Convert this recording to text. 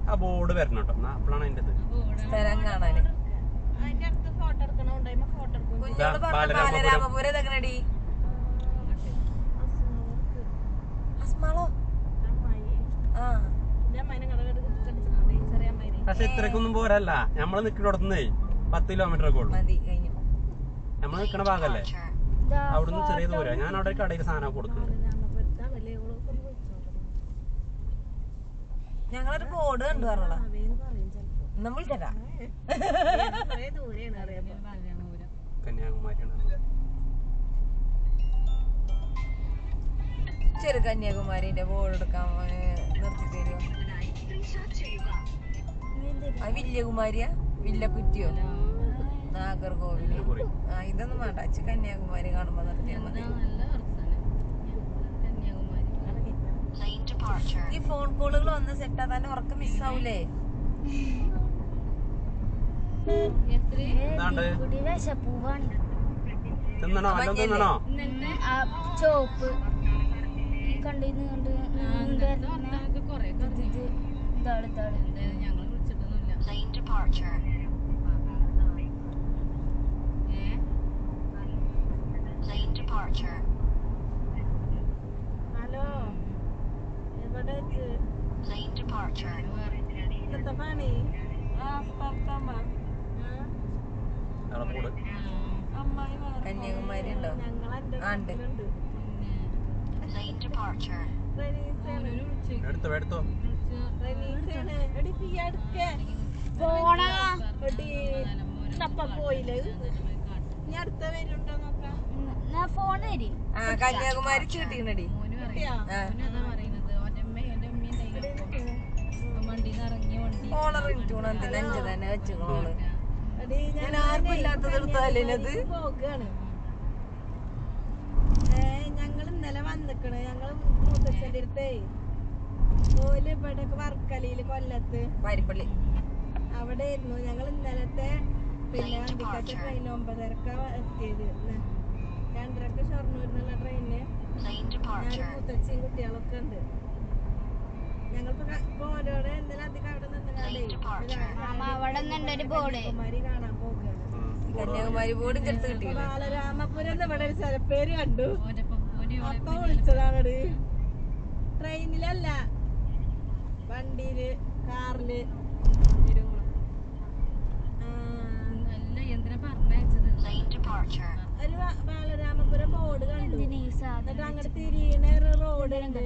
ആ ബോർഡ് വരണം കേട്ടോ. അപ്പോഴാണ് അതിന്റെ സ്ഥലം കാണാന്. ബാലരാമപുരം ഇതെങ്ങനെടി? പക്ഷെ ഇത്രക്കൊന്നും പോരല്ല. നമ്മള് നിക്കണോടത്തുനിന്നേ 10 കിലോമീറ്റർ ഒക്കെ ഉള്ളു. നമ്മള് നിക്കണ ഭാഗല്ലേ, അവിടുന്ന് ചെറിയ ദൂരം. ഞാൻ അവിടെ കടയിൽ സാധനം കൊടുക്കുന്നുണ്ട്. ഞങ്ങളൊരു ബോർഡ് കണ്ടു പറഞ്ഞോളാം. നമ്മൾ തരാം. കന്യാകുമാരിയാണ്. ചെറു കന്യാകുമാരിന്റെ ബോർഡ് എടുക്കാൻ നിർത്തി തരുമോ? അത് വില്യകുമാരിയാ? വില്ലക്കുറ്റിയോ? നാഗർകോവില്? ആ, ഇതൊന്നും വേണ്ട. അച്ഛൻ കന്യാകുമാരി കാണുമ്പോ നിർത്തിയാൽ മതി. ഈ ഫോൺ കോളുകൾ വന്ന് സെറ്റ് ആകാൻ ഉറക്കം മിസ്സാവൂലേ? ചോപ്പ് കണ്ടിന്ന് കണ്ട് ഞങ്ങൾ വിളിച്ചിട്ടൊന്നുമില്ല. ഹലോ, എവിടെ പണി? കന്യാകുമാരി ഉണ്ടോ? കന്യാകുമാരി ചീട്ടിണ്ടടി. അഞ്ച് തന്നെ വെച്ചോള്. ഞാൻ ആർക്കും ഇല്ലാത്തത് എടുത്താലത്. ഞങ്ങൾ ഇന്നലെ വന്നിക്കണ്. ഞങ്ങള് മൂത്തച്ഛൻ്റെ അടുത്തേ ഓല് ഇവിടെ വർക്കലയില് കൊല്ലത്ത് പാരിപ്പള്ളി അവിടെ ആയിരുന്നു. ഞങ്ങൾ ഇന്നലത്തെ പിന്നെ അന്തിക്കാറ്റ് ട്രെയിൻ 9:30 എത്തിയത്. 2:30 ഷൊർണൂരിനുള്ള ട്രെയിന് ഞാൻ മൂത്തച്ഛയും കുട്ടികളൊക്കെ ഉണ്ട്. ഞങ്ങളിപ്പോ ഓരോടെ എന്തെങ്കിലും അധികം അവിടെ നിന്നുകാണ്ടേ കാണാൻ പോകുകയാണ്. കന്യാകുമാരി ബോർഡും ചെറുത്ത് കിട്ടി. ബാലരാമപുരം ഇവിടെ ഒരു സ്ഥലപ്പേര് കണ്ടു. അപ്പ വിളിച്ചതാണ്. ട്രെയിനിലല്ല, വണ്ടിയില്, കാറില്. ഒരു ബാലരാമപുരം ബോർഡ് കണ്ടു. എന്നിട്ട് അങ്ങോട്ട് തിരിയണ റോഡ് ഉണ്ട്.